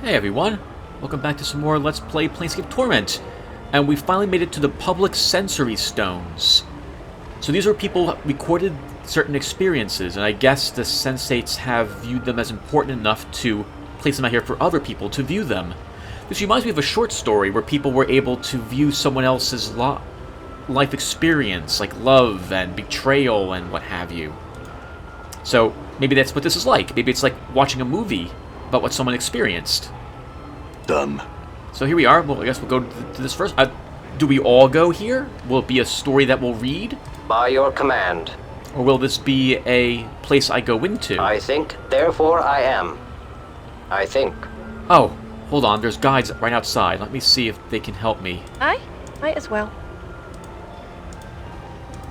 Hey everyone, welcome back to some more Let's Play Planescape Torment. And we finally made it to the public sensory stones. So these are people who recorded certain experiences, and I guess the sensates have viewed them as important enough to place them out here for other people to view them. This reminds me of a short story where people were able to view someone else's life experience, like love and betrayal and what have you. So maybe that's what this is like. Maybe it's like watching a movie about what someone experienced. Done. So here we are. Well, I guess we'll go to this first. Do we all go here? Will it be a story that we'll read? By your command. Or will this be a place I go into? I think, therefore I am. I think. Oh, hold on. There's guides right outside. Let me see if they can help me. Aye, might as well.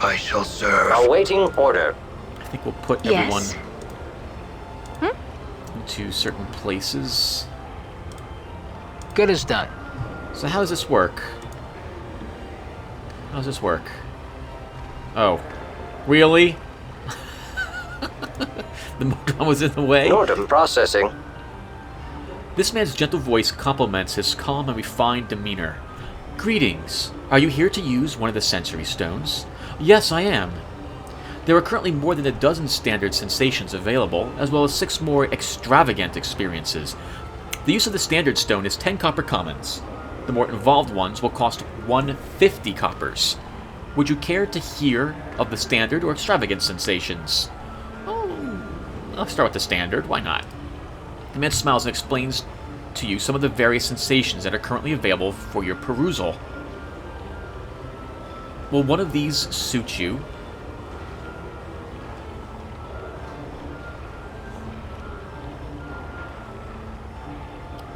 I shall serve. Awaiting order. I think we'll put everyone Yes. into certain places. Good as done. So how does this work? How does this work? Oh. Really? The Modron was in the way? Nordum processing. This man's gentle voice complements his calm and refined demeanor. Greetings. Are you here to use one of the sensory stones? Yes, I am. There are currently more than a dozen standard sensations available, as well as 6 more extravagant experiences. The use of the standard stone is 10 copper commons. The more involved ones will cost 150 coppers. Would you care to hear of the standard or extravagant sensations? Oh, I'll start with the standard, why not? The man smiles and explains to you some of the various sensations that are currently available for your perusal. Will one of these suit you?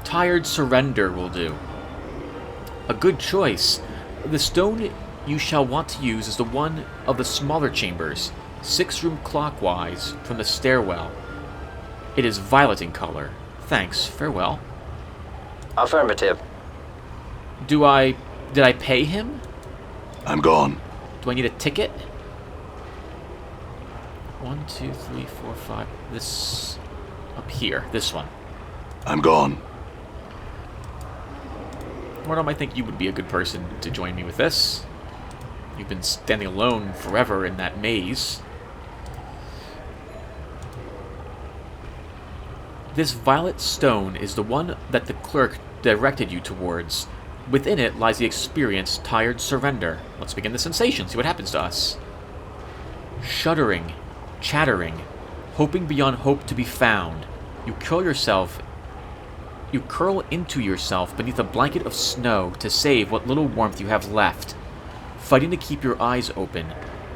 Tired Surrender will do. A good choice. The stone you shall want to use is the one of the smaller chambers, 6 room clockwise from the stairwell. It is violet in color. Thanks. Farewell. Affirmative. Did I pay him? I'm gone. Do I need a ticket? 1, 2, 3, 4, 5. This up here. This one. I'm gone. Mordom, I think you would be a good person to join me with this. You've been standing alone forever in that maze. This violet stone is the one that the clerk directed you towards. Within it lies the experience Tired Surrender. Let's begin the sensation, see what happens to us. Shuddering, chattering, hoping beyond hope to be found. You curl into yourself beneath a blanket of snow to save what little warmth you have left. Fighting to keep your eyes open,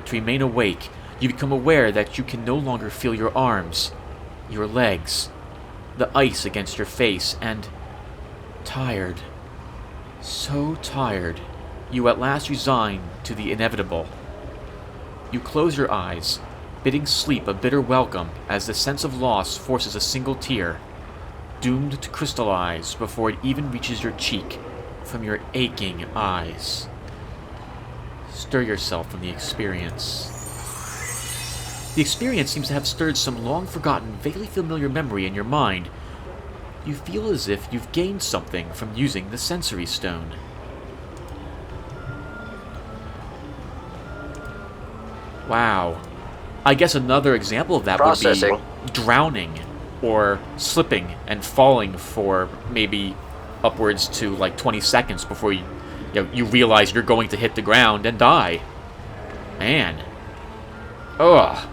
to remain awake, you become aware that you can no longer feel your arms, your legs, the ice against your face, and tired. So tired, you at last resign to the inevitable. You close your eyes, bidding sleep a bitter welcome as the sense of loss forces a single tear, doomed to crystallize before it even reaches your cheek from your aching eyes. Stir yourself from the experience. The experience seems to have stirred some long-forgotten, vaguely familiar memory in your mind. You feel as if you've gained something from using the sensory stone. Wow. I guess another example of that Processing. would be drowning, or slipping and falling for maybe upwards to like 20 seconds before you realize you're going to hit the ground and die. Man. Ugh.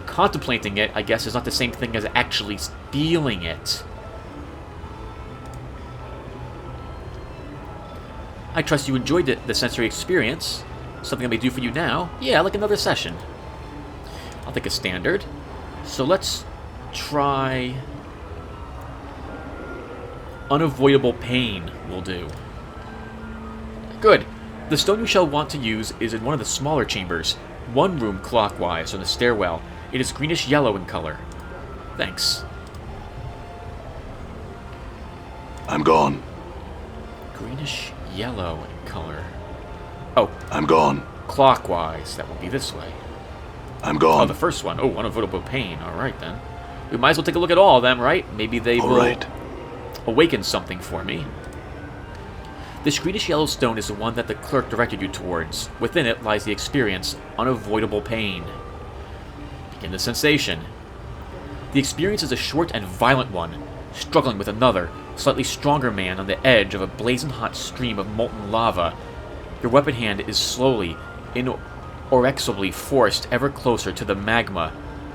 Contemplating it, I guess, is not the same thing as actually feeling it. I trust you enjoyed the sensory experience. Something I may do for you now. Yeah, like another session. I'll take a standard. So let's try... Unavoidable pain will do. Good. The stone you shall want to use is in one of the smaller chambers, 1 room clockwise on the stairwell. It is greenish-yellow in color. Thanks. I'm gone. Greenish-yellow in color. Oh. I'm gone. Clockwise. That will be this way. I'm Oh, gone. the first one. Oh, unavoidable pain. Alright then. We might as well take a look at all of them, right? Maybe they All will right. awaken something for me. This greenish yellow stone is the one that the clerk directed you towards. Within it lies the experience, unavoidable pain. Begin the sensation. The experience is a short and violent one, struggling with another, slightly stronger man on the edge of a blazing hot stream of molten lava. Your weapon hand is slowly, inexorably forced ever closer to the magma.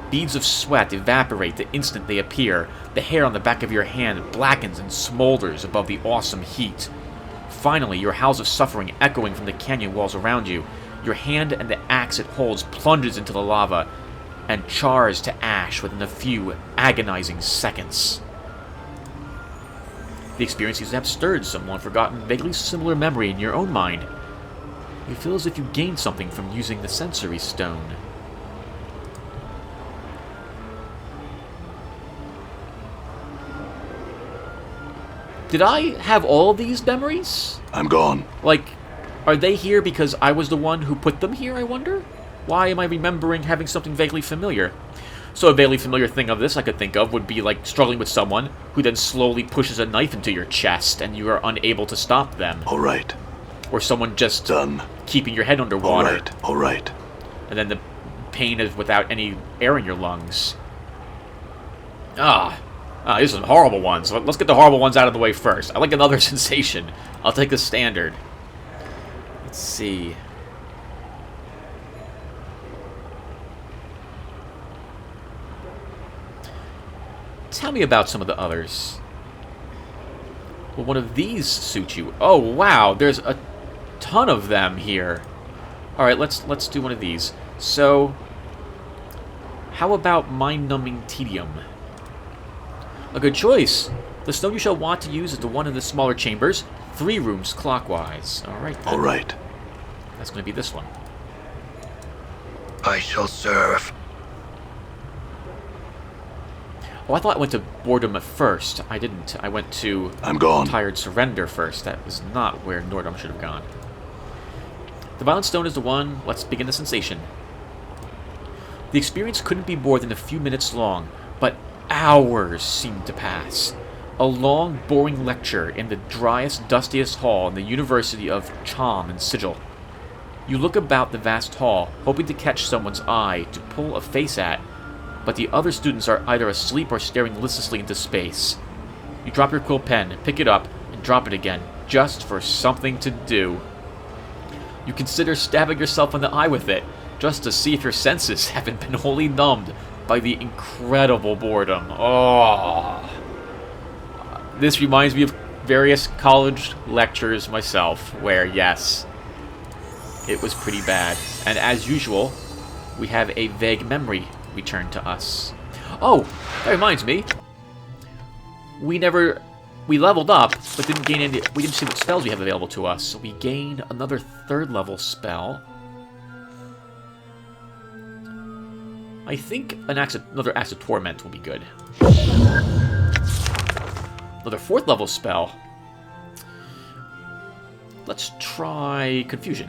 Beads of sweat evaporate the instant they appear. The hair on the back of your hand blackens and smolders above the awesome heat. Finally, your howls of suffering echoing from the canyon walls around you. Your hand and the axe it holds plunges into the lava and chars to ash within a few agonizing seconds. The experience seems to have stirred some long-forgotten, vaguely similar memory in your own mind. You feel as if you gained something from using the sensory stone. Did I have all of these memories? I'm gone. Like, are they here because I was the one who put them here, I wonder? Why am I remembering having something vaguely familiar? So a vaguely familiar thing of this I could think of would be like struggling with someone who then slowly pushes a knife into your chest and you are unable to stop them. All right. Or someone just Done. keeping your head underwater. All right. All right. And then the pain is without any air in your lungs. These are some horrible ones. Let's get the horrible ones out of the way first. I like another sensation. I'll take the standard. Let's see. Tell me about some of the others. Will one of these suit you? Oh, wow. There's a ton of them here. Alright, let's do one of these. So, how about mind-numbing tedium? A good choice. The stone you shall want to use is the one in the smaller chambers, 3 rooms clockwise. Alright then. All right. That's going to be this one. I shall serve. Oh, I thought I went to boredom at first. I didn't. I went to I'm gone. tired surrender first. That was not where Nordum should have gone. The violent stone is the one. Let's begin the sensation. The experience couldn't be more than a few minutes long, but hours seemed to pass. A long, boring lecture in the driest, dustiest hall in the University of Cham and Sigil. You look about the vast hall, hoping to catch someone's eye to pull a face at, but the other students are either asleep or staring listlessly into space. You drop your quill pen, pick it up, and drop it again, just for something to do. You consider stabbing yourself in the eye with it, just to see if your senses haven't been wholly numbed by the incredible boredom. Oh. This reminds me of various college lectures myself, where, yes, it was pretty bad. And as usual, we have a vague memory return to us. Oh, that reminds me. We leveled up, but didn't gain any. We didn't see what spells we have available to us. So we gained another 3rd level spell. I think another Axe of Torment will be good. Another 4th level spell. Let's try Confusion.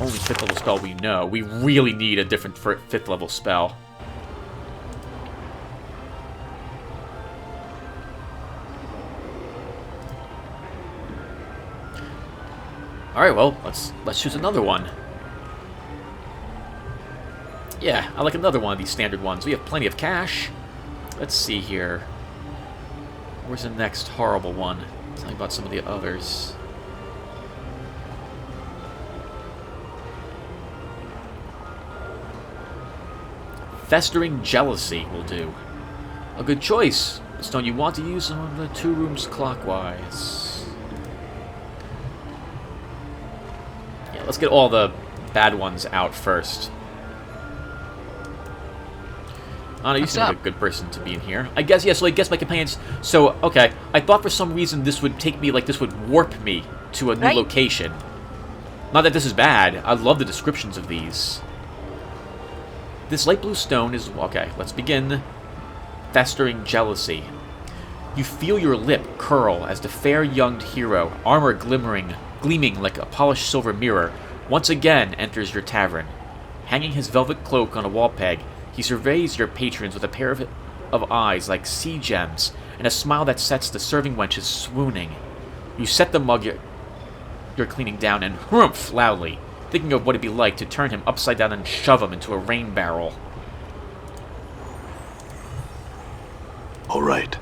Only 5th level spell we know. We really need a different 5th level spell. Alright, well, let's choose another one. Yeah, I like another one of these standard ones. We have plenty of cash. Let's see here. Where's the next horrible one? Tell me about some of the others. Festering Jealousy will do. A good choice. The stone you want to use on the 2 rooms clockwise. Yeah, let's get all the bad ones out first. Anna, you seem like a good person to be in here. I guess, yeah, so I guess my companions... So, okay, I thought for some reason this would take me, like, this would warp me to a new location. Not that this is bad. I love the descriptions of these. This light blue stone is... Okay, let's begin. Festering Jealousy. You feel your lip curl as the fair young hero, armor gleaming like a polished silver mirror, once again enters your tavern. Hanging his velvet cloak on a wall peg, he surveys your patrons with a pair of eyes like sea gems and a smile that sets the serving wenches swooning. You set the mug you're cleaning down and hrumph loudly, thinking of what it'd be like to turn him upside down and shove him into a rain barrel. All right.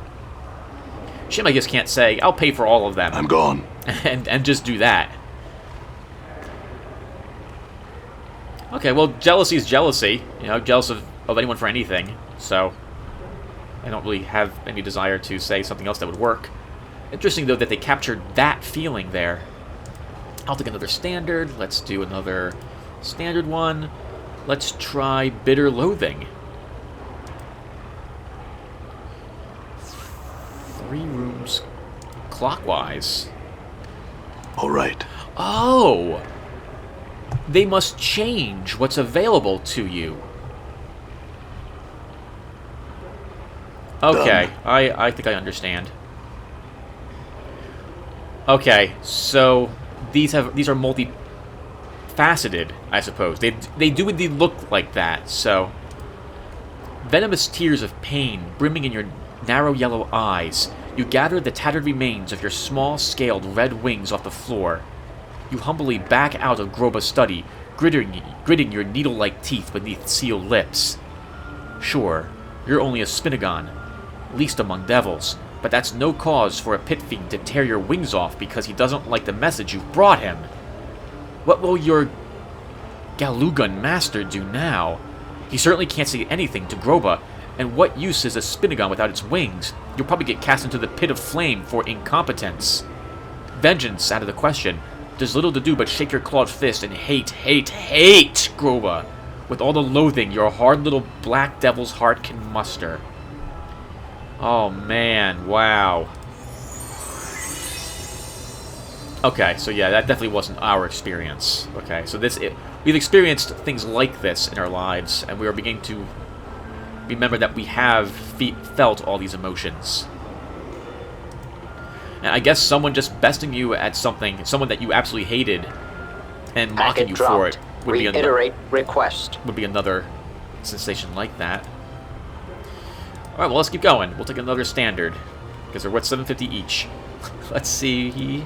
Shim, I guess, can't say, I'll pay for all of them. I'm gone. and just do that. Okay, well, jealousy is jealousy. You know, jealous of anyone for anything. So, I don't really have any desire to say something else that would work. Interesting, though, that they captured that feeling there. I'll take another standard. Let's do another standard one. Let's try Bitter Loathing. 3 rooms clockwise. All right. Oh! They must change what's available to you. Okay, I think I understand. Okay, so these are multifaceted, I suppose. They do indeed look like that. So venomous tears of pain brimming in your narrow yellow eyes, you gather the tattered remains of your small-scaled red wings off the floor. You humbly back out of Groba's study, gritting your needle-like teeth beneath sealed lips. Sure, you're only a Spinagon, least among devils, but that's no cause for a pit fiend to tear your wings off because he doesn't like the message you've brought him. What will your Galugan master do now? He certainly can't say anything to Groba, and what use is a Spinagon without its wings? You'll probably get cast into the pit of flame for incompetence. Vengeance out of the question. There's little to do but shake your clawed fist and hate Groba with all the loathing your hard little black devil's heart can muster. Oh man, wow. Okay, so yeah, that definitely wasn't our experience. Okay, so we've experienced things like this in our lives, and we are beginning to remember that we have felt all these emotions. And I guess someone just besting you at something, someone that you absolutely hated, and mocking you for it would Reiterate request. Would be another sensation like that. Alright, well, let's keep going. We'll take another standard, because they're worth $750 each. Let's see.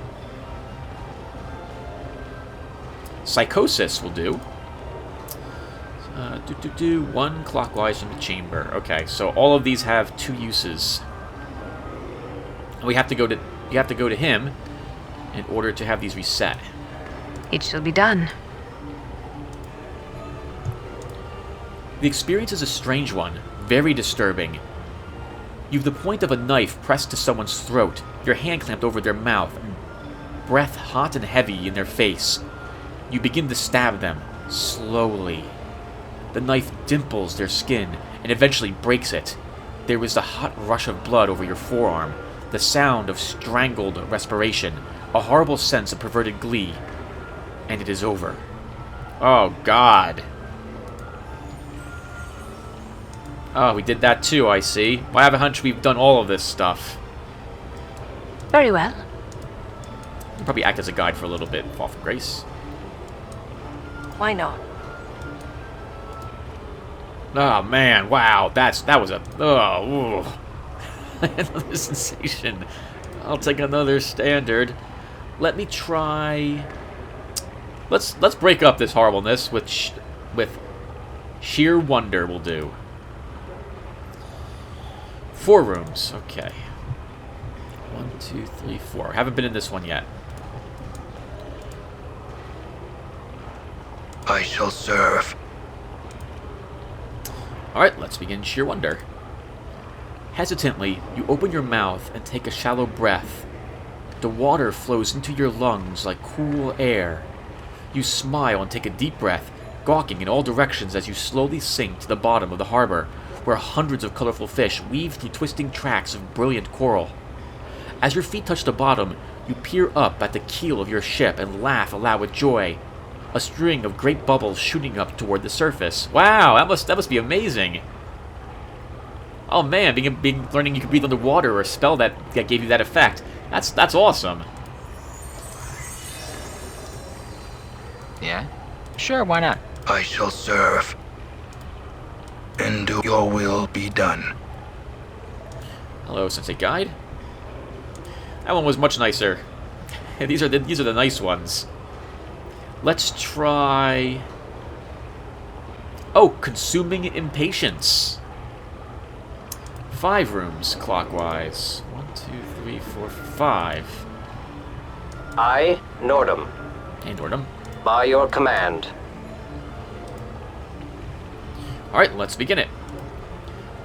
Psychosis will do. One clockwise from the chamber. Okay, so all of these have 2 uses. We have to go to. You have to go to him in order to have these reset. It shall be done. The experience is a strange one, very disturbing. You've the point of a knife pressed to someone's throat, your hand clamped over their mouth, breath hot and heavy in their face. You begin to stab them, slowly. The knife dimples their skin and eventually breaks it. There is the hot rush of blood over your forearm, the sound of strangled respiration, a horrible sense of perverted glee, and it is over. Oh, God. Oh, we did that too, I see. I have a hunch we've done all of this stuff. Very well. I'll probably act as a guide for a little bit, fall from grace. Why not? Oh, man, wow, that was a... Oh, another sensation. I'll take another standard. Let me try... Let's break up this horribleness with sheer wonder will do. 4 rooms, okay. 1, 2, 3, 4. Haven't been in this one yet. I shall serve. Alright, let's begin sheer wonder. Hesitantly, you open your mouth and take a shallow breath. The water flows into your lungs like cool air. You smile and take a deep breath, gawking in all directions as you slowly sink to the bottom of the harbor, where hundreds of colorful fish weave through twisting tracks of brilliant coral. As your feet touch the bottom, you peer up at the keel of your ship and laugh aloud with joy. A string of great bubbles shooting up toward the surface. Wow, that must be amazing. Oh man, learning you can breathe underwater or a spell that gave you that effect. That's awesome. Yeah? Sure, why not? I shall serve. And do your will be done. Hello, Sensei Guide. That one was much nicer. These are the nice ones. Let's try... Oh, Consuming Impatience. 5 rooms clockwise. 1, 2, 3, 4, 5. I, Nordum, Hey, Nordum. by your command. Alright, let's begin it.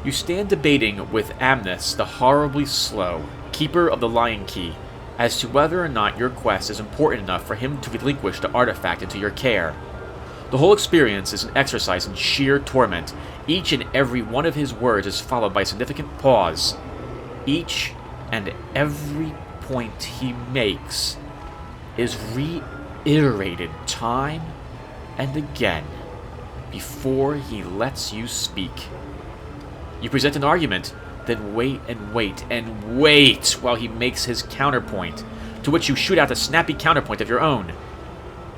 You stand debating with Amnes, the horribly slow, keeper of the Lion Key, as to whether or not your quest is important enough for him to relinquish the artifact into your care. The whole experience is an exercise in sheer torment. Each and every one of his words is followed by a significant pause. Each and every point he makes is reiterated time and again before he lets you speak. You present an argument, then wait and wait and wait while he makes his counterpoint, to which you shoot out a snappy counterpoint of your own.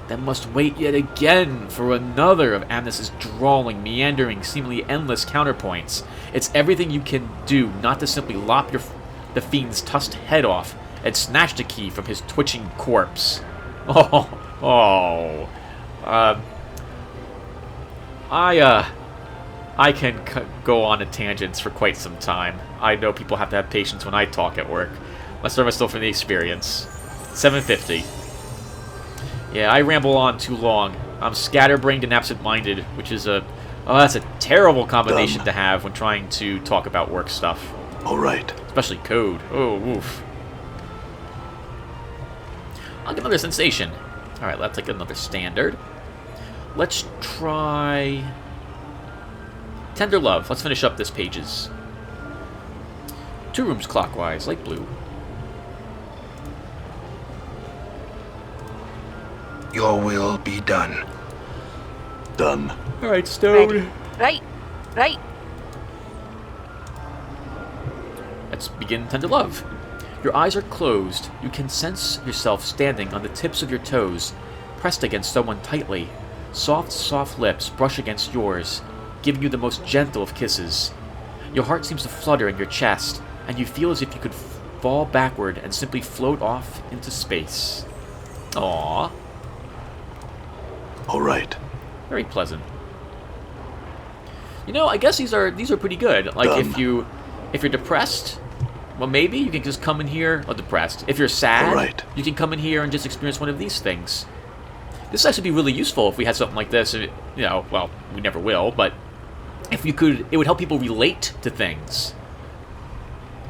Then must wait yet again for another of Amnes's drawling, meandering, seemingly endless counterpoints. It's everything you can do not to simply lop the fiend's tusked head off and snatch the key from his twitching corpse. I can go on at tangents for quite some time. I know people have to have patience when I talk at work. Let's start myself from the experience. 750. Yeah, I ramble on too long. I'm scatterbrained and absent-minded, which is that's a terrible combination to have when trying to talk about work stuff. All right. Especially code. Oh, woof. I'll get another sensation. Alright, let's take another standard. Let's try... Tender Love. Let's finish up this pages. 2 rooms clockwise, light blue. Your will be done. Done. Alright, Stone. Ready. Right. Right. Let's begin Tender Love. Your eyes are closed. You can sense yourself standing on the tips of your toes, pressed against someone tightly. Soft, soft lips brush against yours, giving you the most gentle of kisses. Your heart seems to flutter in your chest, and you feel as if you could fall backward and simply float off into space. Aww. All right. Very pleasant. You know, I guess these are pretty good. Like if you're depressed, well, maybe you can just come in here. Or depressed. If you're sad, right, you can come in here and just experience one of these things. This would actually be really useful if we had something like this. You know, well, we never will, but if you could, it would help people relate to things.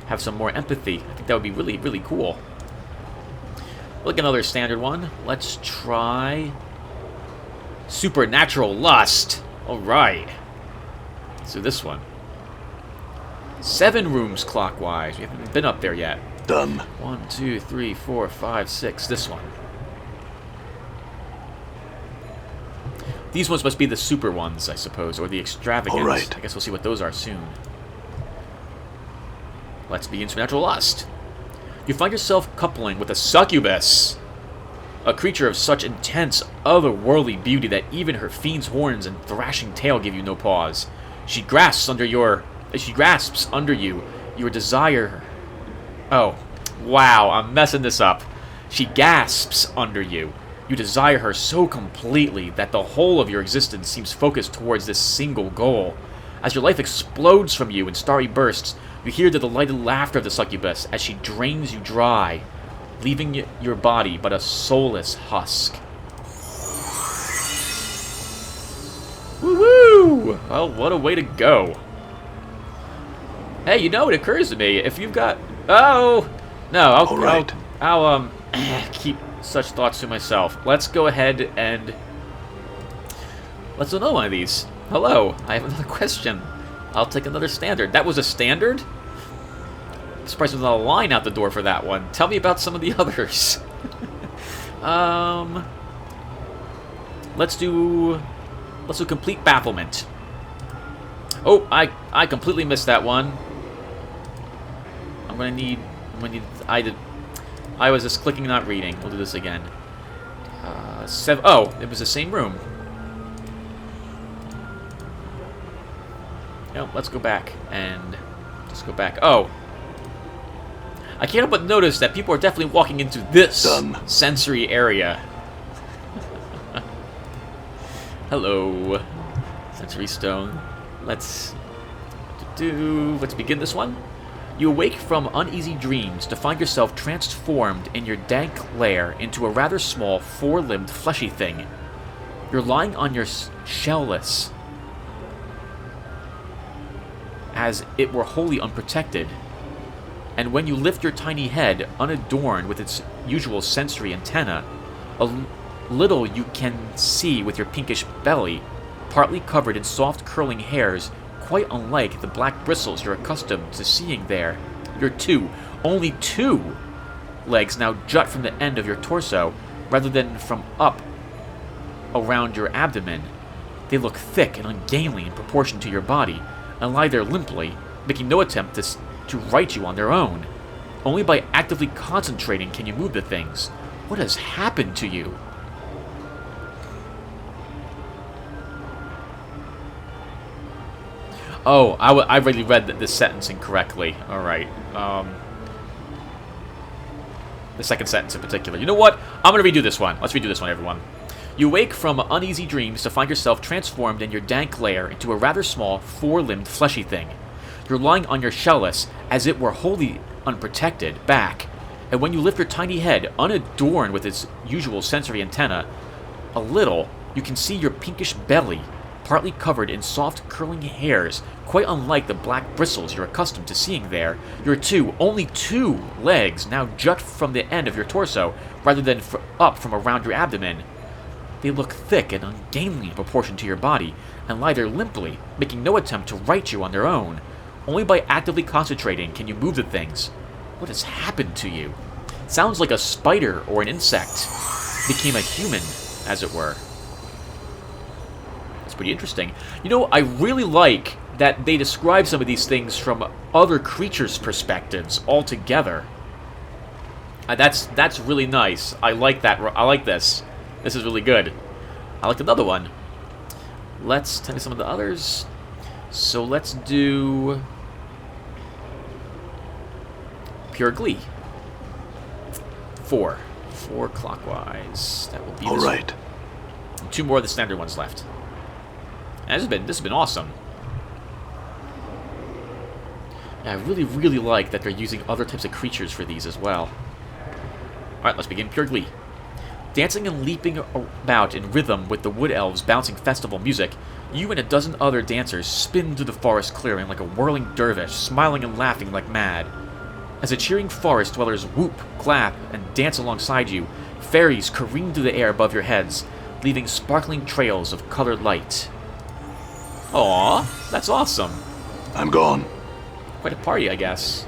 Have some more empathy. I think that would be really, really cool. Look at another standard one. Let's try Supernatural Lust. Alright. So this one. 7 rooms clockwise. We haven't been up there yet. Done. 1, 2, 3, 4, 5, 6. This one. These ones must be the super ones, I suppose, or the extravagant. All right. I guess we'll see what those are soon. Let's begin Supernatural Lust. You find yourself coupling with a succubus, a creature of such intense, otherworldly beauty that even her fiend's horns and thrashing tail give you no pause. She grasps under you your desire. Oh, wow, I'm messing this up. She gasps under you. You desire her so completely that the whole of your existence seems focused towards this single goal. As your life explodes from you in starry bursts, you hear the delighted laughter of the succubus as she drains you dry, leaving your body but a soulless husk. Woo-woo! Well, what a way to go. Hey, you know, it occurs to me, if you've got... Oh! No, I'll keep such thoughts to myself. Let's go ahead and... Let's do another one of these. Hello, I have another question. I'll take another standard. That was a standard? I'm surprised there's not a line out the door for that one. Tell me about some of the others. Let's do Complete Bafflement. Oh, I completely missed that one. I was just clicking, not reading. We'll do this again. Oh, it was the same room. No, let's go back and just go back. Oh. I can't help but notice that people are definitely walking into this sensory area. Hello. Sensory stone. Let's begin this one. You awake from uneasy dreams to find yourself transformed in your dank lair into a rather small, four-limbed, fleshy thing. You're lying on your shellless, as it were wholly unprotected. And when you lift your tiny head, unadorned with its usual sensory antenna, a little you can see with your pinkish belly, partly covered in soft curling hairs, quite unlike the black bristles you're accustomed to seeing there. Your only two legs now jut from the end of your torso, rather than from up around your abdomen. They look thick and ungainly in proportion to your body, and lie there limply, making no attempt to right you on their own. Only by actively concentrating can you move the things. What has happened to you? Oh, I really read this sentence incorrectly. Alright. The second sentence in particular. You know what? I'm going to redo this one. Let's redo this one, everyone. You wake from uneasy dreams to find yourself transformed in your dank lair into a rather small, four-limbed, fleshy thing. You're lying on your shellless, as it were wholly unprotected, back, and when you lift your tiny head, unadorned with its usual sensory antenna, a little, you can see your pinkish belly, partly covered in soft curling hairs, quite unlike the black bristles you're accustomed to seeing there. Your only two legs now jut from the end of your torso, rather than up from around your abdomen. They look thick and ungainly in proportion to your body, and lie there limply, making no attempt to right you on their own. Only by actively concentrating can you move the things. What has happened to you? Sounds like a spider or an insect became a human, as it were. That's pretty interesting. You know, I really like that they describe some of these things from other creatures' perspectives altogether. That's really nice. I like that. I like this. This is really good. I liked another one. Let's tell you some of the others. So let's do Pure Glee. 4 clockwise. That will be all right. And 2 more of the standard ones left. And this has been awesome. Yeah, I really like that they're using other types of creatures for these as well. Alright, let's begin Pure Glee. Dancing and leaping about in rhythm with the wood elves' bouncing festival music, you and a dozen other dancers spin through the forest clearing like a whirling dervish, smiling and laughing like mad. As the cheering forest dwellers whoop, clap, and dance alongside you, fairies careen through the air above your heads, leaving sparkling trails of colored light. Aww, that's awesome. I'm gone. Quite a party, I guess.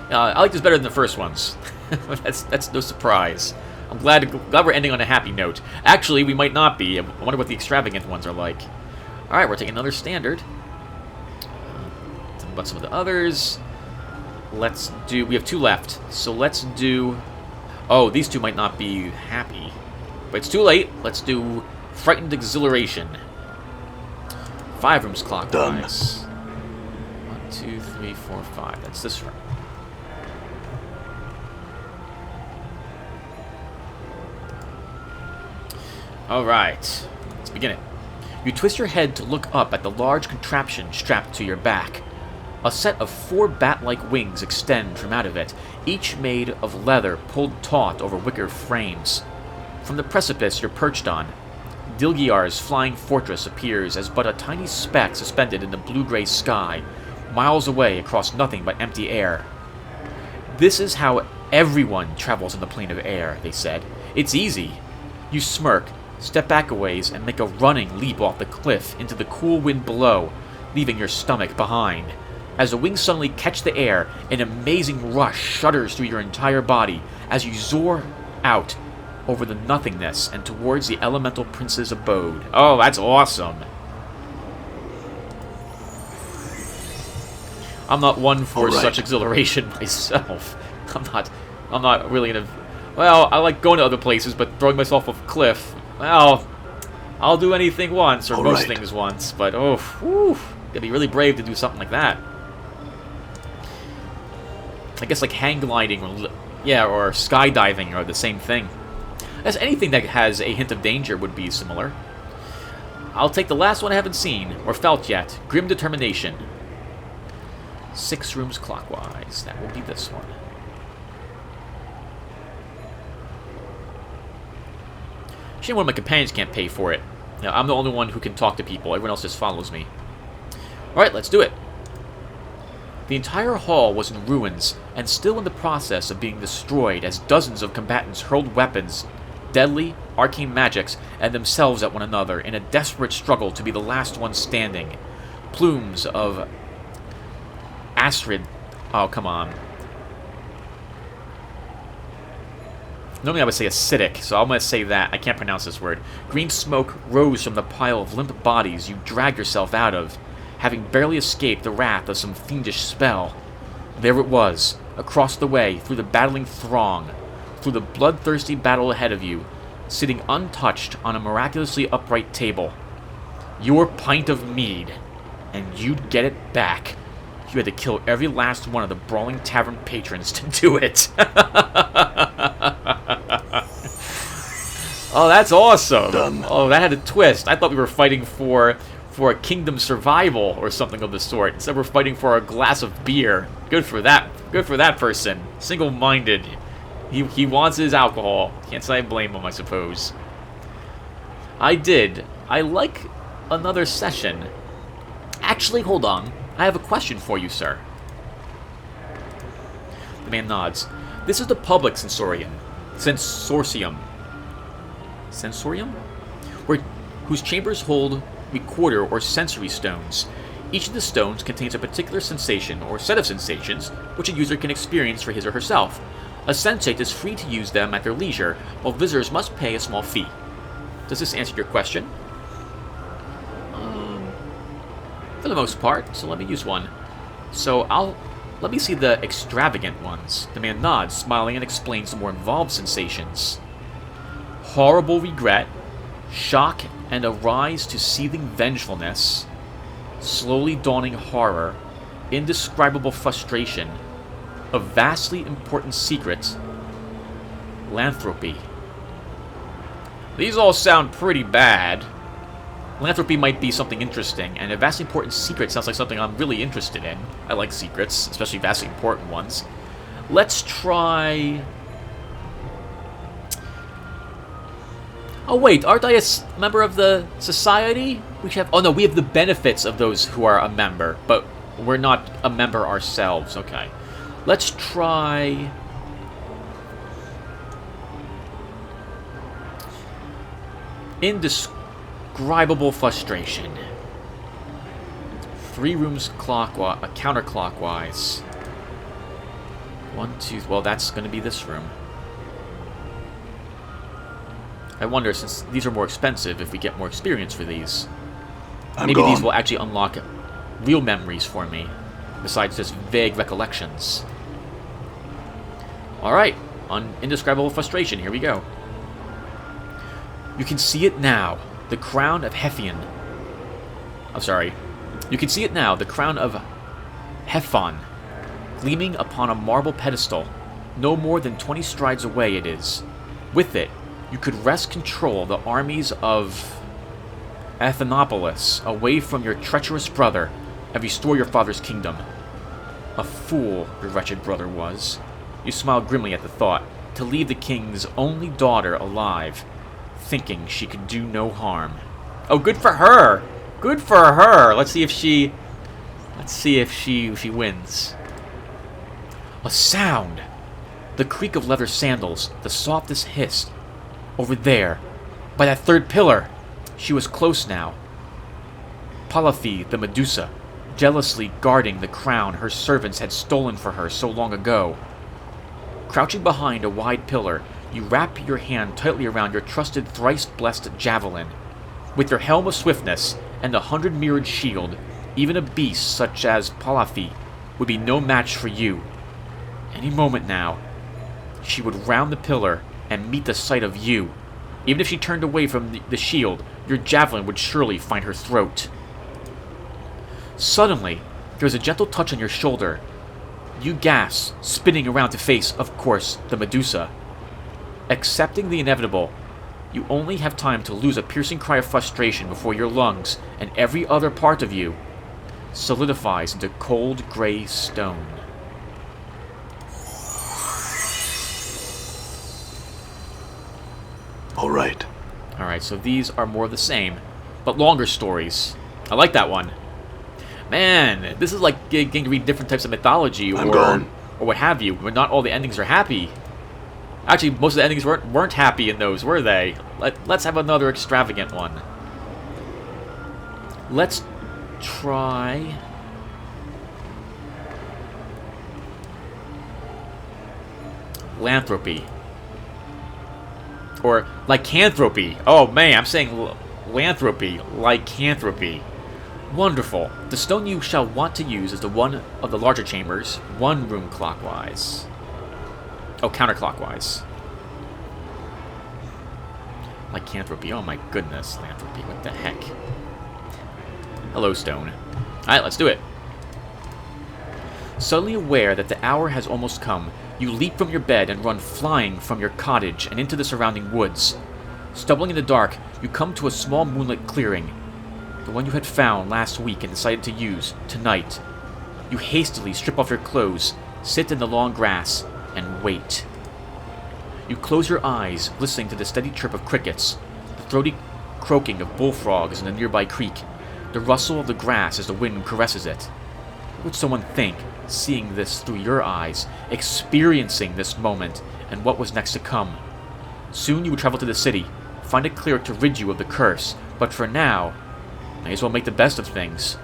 I like this better than the first ones. That's no surprise. I'm glad we're ending on a happy note. Actually, we might not be. I wonder what the extravagant ones are like. Alright, we're taking another standard. Talk about some of the others. Let's do... We have 2 left. So let's do... Oh, these 2 might not be happy. But it's too late. Let's do Frightened Exhilaration. 5 rooms clockwise. 1, 2, 3, 4, 5. That's this room. Alright, let's begin it. You twist your head to look up at the large contraption strapped to your back. A set of 4 bat-like wings extend from out of it, each made of leather pulled taut over wicker frames. From the precipice you're perched on, Dilgiar's flying fortress appears as but a tiny speck suspended in the blue-gray sky, miles away across nothing but empty air. This is how everyone travels on the plane of air, they said. It's easy. You smirk, step back a ways, and make a running leap off the cliff into the cool wind below, leaving your stomach behind. As the wings suddenly catch the air, an amazing rush shudders through your entire body as you soar out over the nothingness and towards the elemental prince's abode. Oh, that's awesome. I'm not one for such exhilaration myself. I'm not really gonna... Well, I like going to other places, but throwing myself off a cliff... Well, I'll do anything once, or All most right. things once, but oh, whew, gotta be really brave to do something like that. I guess like hang gliding, or skydiving are the same thing. As anything that has a hint of danger would be similar. I'll take the last one I haven't seen, or felt yet. Grim Determination. 6 rooms clockwise. That will be this one. Shame one of my companions can't pay for it. Now, I'm the only one who can talk to people. Everyone else just follows me. Alright, let's do it. The entire hall was in ruins, and still in the process of being destroyed as dozens of combatants hurled weapons, deadly, arcane magics, and themselves at one another in a desperate struggle to be the last one standing. Plumes of Astrid... Oh, come on. Normally I would say acidic, so I'm going to say that. I can't pronounce this word. Green smoke rose from the pile of limp bodies you dragged yourself out of, having barely escaped the wrath of some fiendish spell. There it was, across the way, through the battling throng, through the bloodthirsty battle ahead of you, sitting untouched on a miraculously upright table. Your pint of mead, and you'd get it back. You had to kill every last one of the brawling tavern patrons to do it. Oh, that's awesome. Done. Oh, that had a twist. I thought we were fighting for a kingdom survival or something of the sort. Instead, we're fighting for a glass of beer. Good for that. Good for that person. Single-minded. He wants his alcohol. Can't say I blame him, I suppose. I like another session. Actually, hold on. I have a question for you, sir. The man nods. This is the public sensorium. Sensorium. Sensorium? Whose chambers hold recorder or sensory stones. Each of the stones contains a particular sensation or set of sensations which a user can experience for his or herself. A sensate is free to use them at their leisure, while visitors must pay a small fee. Does this answer your question? For the most part, so let me use one. Let me see the extravagant ones. The man nods, smiling, and explains the more involved sensations. Horrible regret, shock and a rise to seething vengefulness, slowly dawning horror, indescribable frustration, a vastly important secret, philanthropy. These all sound pretty bad. Philanthropy might be something interesting, and a vastly important secret sounds like something I'm really interested in. I like secrets, especially vastly important ones. Let's try... Oh wait, aren't I a member of the society? Oh no, we have the benefits of those who are a member, but we're not a member ourselves. Okay. Let's try... Indescribable frustration. 3 rooms counterclockwise. 1, 2... Well, that's going to be this room. I wonder, since these are more expensive, if we get more experience for these. Maybe these will actually unlock real memories for me, besides just vague recollections. Alright, on Indescribable Frustration, here we go. You can see it now, the crown of Hephion. I'm sorry. You can see it now, the crown of Hephon, gleaming upon a marble pedestal. No more than 20 strides away it is. With it, you could wrest control of the armies of Athenopolis away from your treacherous brother and restore your father's kingdom. A fool your wretched brother was. You smiled grimly at the thought, to leave the king's only daughter alive, thinking she could do no harm. Oh, good for her! Good for her! Let's see if she wins. A sound! The creak of leather sandals, the softest hiss. Over there, by that third pillar. She was close now. Palathe, the Medusa, jealously guarding the crown her servants had stolen for her so long ago. Crouching behind a wide pillar, you wrap your hand tightly around your trusted thrice-blessed javelin. With your helm of swiftness and the 100-mirrored shield, even a beast such as Palathe would be no match for you. Any moment now, she would round the pillar and meet the sight of you, Even if she turned away from the shield, your javelin would surely find her throat. Suddenly, there is a gentle touch on your shoulder. You gasp, spinning around to face, of course, the Medusa. Accepting the inevitable, you only have time to lose a piercing cry of frustration before your lungs and every other part of you solidifies into cold gray stone. Alright, so these are more of the same, but longer stories. I like that one. Man, this is like getting to read different types of mythology or what have you, where not all the endings are happy. Actually, most of the endings weren't happy in those, were they? Let's have another extravagant one. Let's try... Lanthropy. Or lycanthropy. Oh man, I'm saying lanthropy. Lycanthropy. Wonderful. The stone you shall want to use is the one of the larger chambers, one room clockwise. Oh, counterclockwise. Lycanthropy. Oh my goodness, Lanthropy. What the heck? Hello, stone. Alright, let's do it. Suddenly aware that the hour has almost come, you leap from your bed and run flying from your cottage and into the surrounding woods. Stumbling in the dark, you come to a small moonlit clearing, the one you had found last week and decided to use tonight. You hastily strip off your clothes, sit in the long grass, and wait. You close your eyes, listening to the steady chirp of crickets, the throaty croaking of bullfrogs in a nearby creek, the rustle of the grass as the wind caresses it. What would someone think, seeing this through your eyes, experiencing this moment, and what was next to come? Soon you would travel to the city, find a cleric to rid you of the curse, but for now, may as well make the best of things.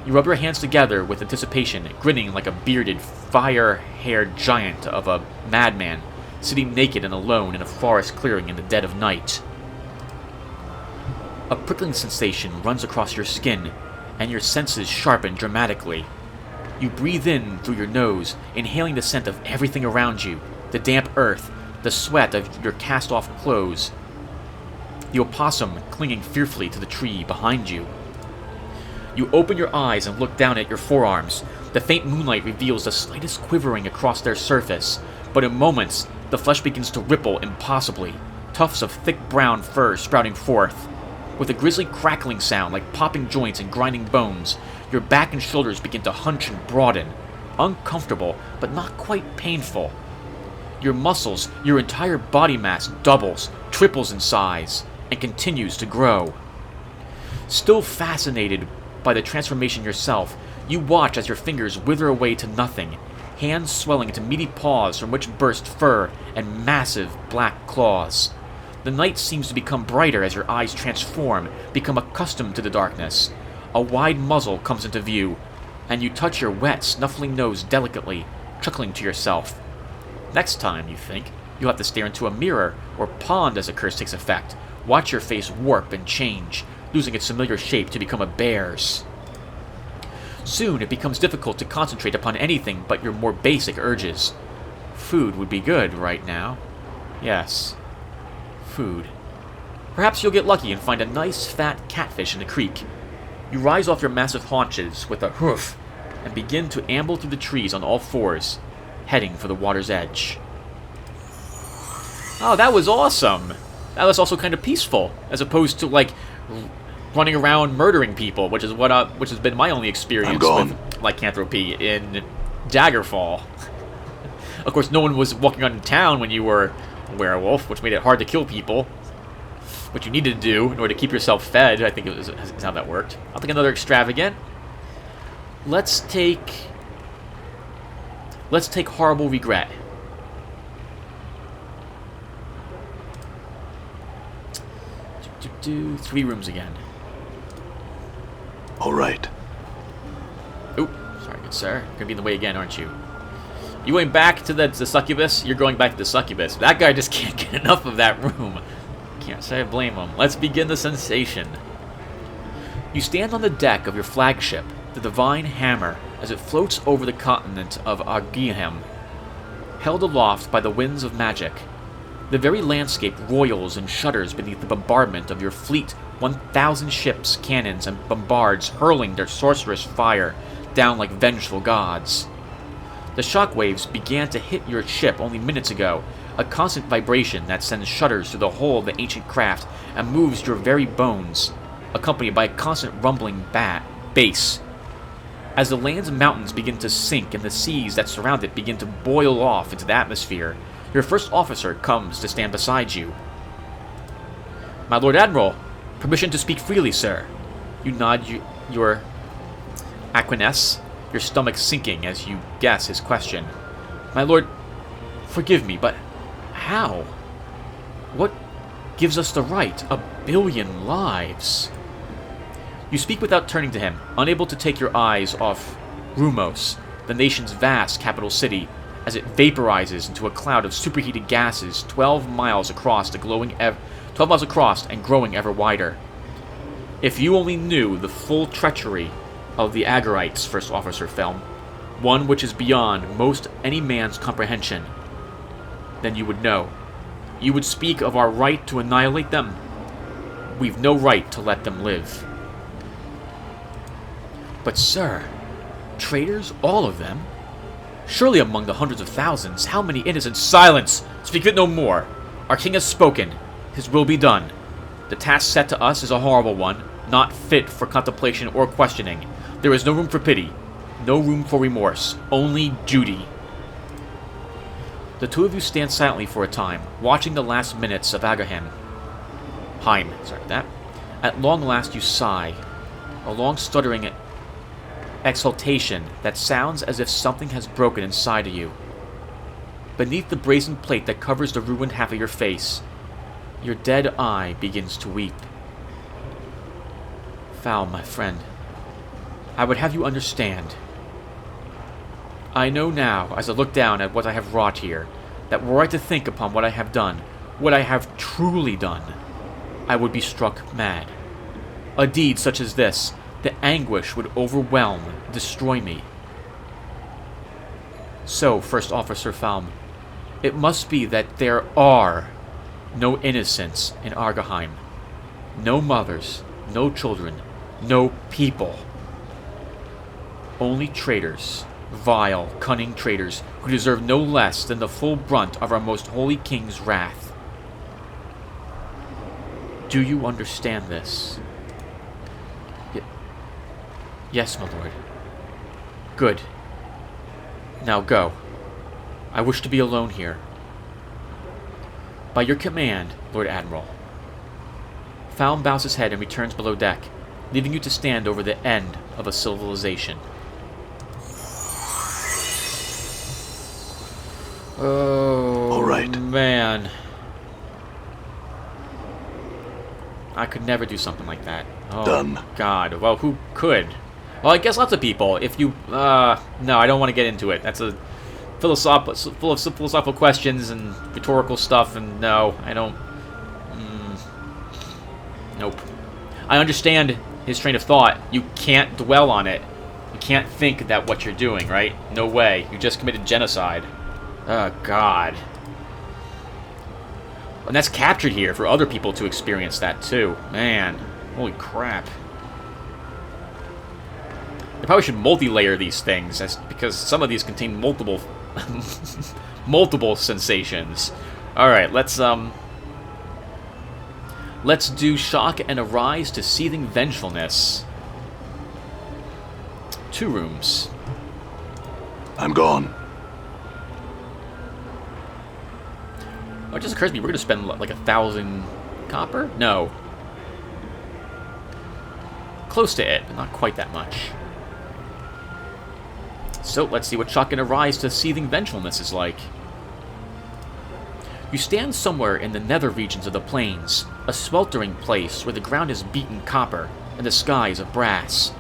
You rub your hands together with anticipation, grinning like a bearded, fire-haired giant of a madman, sitting naked and alone in a forest clearing in the dead of night. A prickling sensation runs across your skin, and your senses sharpen dramatically. You breathe in through your nose, inhaling the scent of everything around you, the damp earth, the sweat of your cast-off clothes, the opossum clinging fearfully to the tree behind you. You open your eyes and look down at your forearms. The faint moonlight reveals the slightest quivering across their surface, but in moments, the flesh begins to ripple impossibly, tufts of thick brown fur sprouting forth. With a grisly crackling sound like popping joints and grinding bones, your back and shoulders begin to hunch and broaden, uncomfortable but not quite painful. Your muscles, your entire body mass doubles, triples in size, and continues to grow. Still fascinated by the transformation yourself, you watch as your fingers wither away to nothing, hands swelling into meaty paws from which burst fur and massive black claws. The night seems to become brighter as your eyes transform, become accustomed to the darkness. A wide muzzle comes into view, and you touch your wet, snuffling nose delicately, chuckling to yourself. Next time, you think, you'll have to stare into a mirror or pond as the curse takes effect. Watch your face warp and change, losing its familiar shape to become a bear's. Soon it becomes difficult to concentrate upon anything but your more basic urges. Food would be good right now. Yes. Food. Perhaps you'll get lucky and find a nice fat catfish in the creek. You rise off your massive haunches with a hoof and begin to amble through the trees on all fours, heading for the water's edge. Oh, that was awesome! That was also kind of peaceful, as opposed to, like, running around murdering people, which is which has been my only experience with lycanthropy in Daggerfall. Of course, no one was walking around in town when you were a werewolf, which made it hard to kill people. What you needed to do in order to keep yourself fed, I think is how that worked. I'll take another extravagant. Let's take Horrible Regret. Do 3 rooms again. All right. Oop, sorry, good sir. You're gonna be in the way again, aren't you? You going back to the succubus? You're going back to the succubus. That guy just can't get enough of that room. Can't say I blame him. Let's begin the sensation. You stand on the deck of your flagship, the Divine Hammer, as it floats over the continent of Argihem, held aloft by the winds of magic. The very landscape roils and shudders beneath the bombardment of your fleet. 1,000 ships, cannons, and bombards hurling their sorcerous fire down like vengeful gods. The shockwaves began to hit your ship only minutes ago, a constant vibration that sends shudders through the whole of the ancient craft and moves your very bones, accompanied by a constant rumbling bass. As the land's mountains begin to sink and the seas that surround it begin to boil off into the atmosphere, your first officer comes to stand beside you. "My Lord Admiral, permission to speak freely, sir." You nod your acquiesce, your stomach sinking as you guess his question. "My lord, forgive me, but how? What gives us the right? 1,000,000,000 lives." You speak without turning to him, unable to take your eyes off Rumos, the nation's vast capital city, as it vaporizes into a cloud of superheated gases 12 miles across and growing ever wider. If you only knew the full treachery of the Agorites, First Officer Felm, one which is beyond most any man's comprehension, then you would know. You would speak of our right to annihilate them. We've no right to let them live. "But sir, traitors, all of them? Surely among the hundreds of thousands, how many innocent—" "Silence! Speak it no more! Our king has spoken. His will be done. The task set to us is a horrible one, not fit for contemplation or questioning. There is no room for pity, no room for remorse, only duty." The two of you stand silently for a time, watching the last minutes of Agahim. At long last you sigh, a long stuttering exhaltation that sounds as if something has broken inside of you. Beneath the brazen plate that covers the ruined half of your face, your dead eye begins to weep. "Foul, my friend, I would have you understand. I know now, as I look down at what I have wrought here, that were I to think upon what I have done, what I have truly done, I would be struck mad. A deed such as this, the anguish would overwhelm, destroy me. So, First Officer Falm, it must be that there are no innocents in Argaheim. No mothers, no children, no people. Only traitors, vile, cunning traitors, who deserve no less than the full brunt of our most holy king's wrath. Do you understand this?" "Yes, my lord." "Good. Now go. I wish to be alone here." "By your command, Lord Admiral." Falm bows his head and returns below deck, leaving you to stand over the end of a civilization. Oh, all right. Man. I could never do something like that. Oh, Done. God. Well, who could? Well, I guess lots of people. If you, no, I don't want to get into it. That's a full of philosophical questions and rhetorical stuff, and no, I don't. Nope. I understand his train of thought. You can't dwell on it. You can't think that what you're doing, right? No way. You just committed genocide. Oh, God. And that's captured here for other people to experience that, too. Man. Holy crap. They probably should multi-layer these things, because some of these contain multiple multiple sensations. Alright, let's do shock and arise to seething vengefulness. 2 rooms. I'm gone. Oh, it just occurs to me, we're going to spend like 1,000 copper? No. Close to it, but not quite that much. So, let's see what shock and arise to seething vengefulness is like. You stand somewhere in the nether regions of the plains, a sweltering place where the ground is beaten copper and the sky is of brass.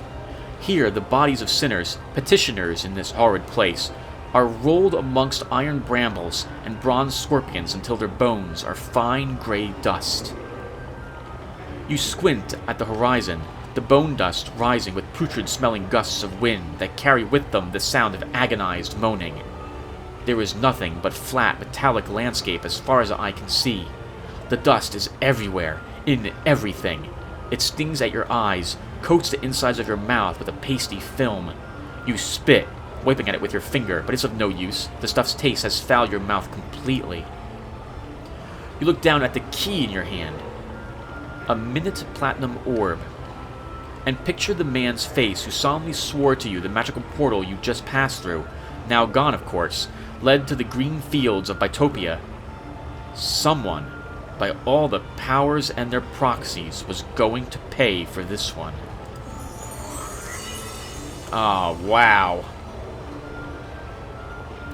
Here, the bodies of sinners, petitioners in this horrid place, are rolled amongst iron brambles and bronze scorpions until their bones are fine gray dust. You squint at the horizon, the bone dust rising with putrid-smelling gusts of wind that carry with them the sound of agonized moaning. There is nothing but flat, metallic landscape as far as the eye can see. The dust is everywhere, in everything. It stings at your eyes, coats the insides of your mouth with a pasty film. You spit, wiping at it with your finger, but it's of no use. The stuff's taste has fouled your mouth completely. You look down at the key in your hand. A minute platinum orb. And picture the man's face who solemnly swore to you the magical portal you just passed through, now gone of course, led to the green fields of Bitopia. Someone, by all the powers and their proxies, was going to pay for this one. Oh, wow.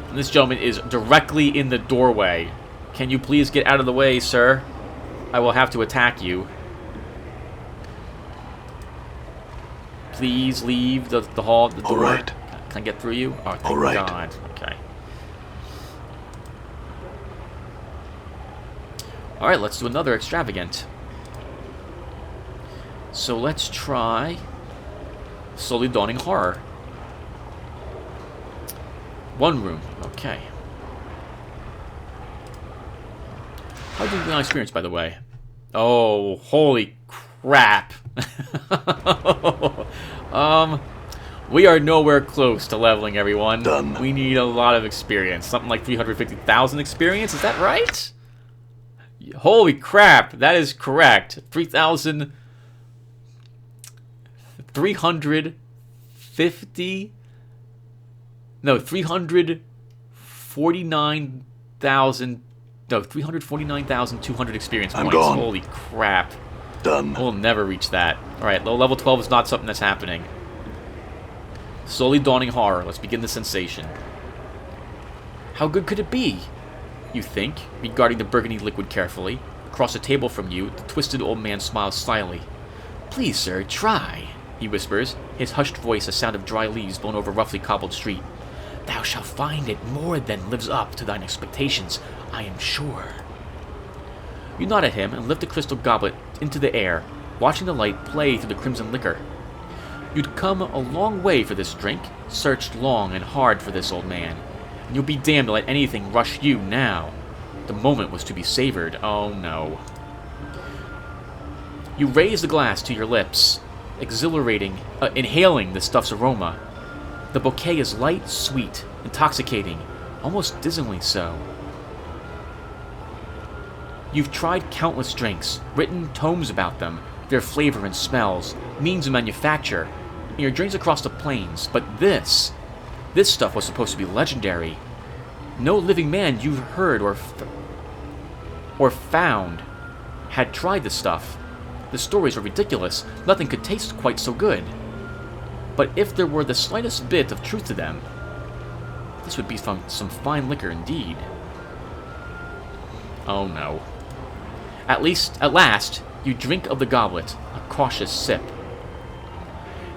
And this gentleman is directly in the doorway. Can you please get out of the way, sir? I will have to attack you. Please leave the hall, the door. All right. Can I get through you? Oh, thank All right. God. Okay. Alright, let's do another extravagant. So let's try Slowly Dawning Horror. One room. Okay. How did we experience, by the way? Oh, holy crap. We are nowhere close to leveling, everyone. Done. We need a lot of experience. Something like 350,000 experience, is that right? Holy crap, that is correct. 349,000... No, 349,200 experience I'm points. gone. Holy crap. Done. We'll never reach that. Alright, level 12 is not something that's happening. Slowly Dawning Horror. Let's begin the sensation. How good could it be? You think, regarding the burgundy liquid carefully. Across the table from you, the twisted old man smiles slyly. Please, sir, try, he whispers, his hushed voice a sound of dry leaves blown over roughly cobbled street. Thou shalt find it more than lives up to thine expectations, I am sure. You nod at him and lift the crystal goblet into the air, watching the light play through the crimson liquor. You'd come a long way for this drink, searched long and hard for this old man, and you'll be damned to let anything rush you now. The moment was to be savored. Oh no. You raise the glass to your lips, inhaling the stuff's aroma. The bouquet is light, sweet, intoxicating, almost dismally so. You've tried countless drinks, written tomes about them, their flavor and smells, means of manufacture, in your journeys across the plains, but this stuff was supposed to be legendary. No living man you've heard or found had tried this stuff. The stories were ridiculous. Nothing could taste quite so good. But if there were the slightest bit of truth to them, this would be some fine liquor indeed. Oh no. At last, you drink of the goblet, a cautious sip.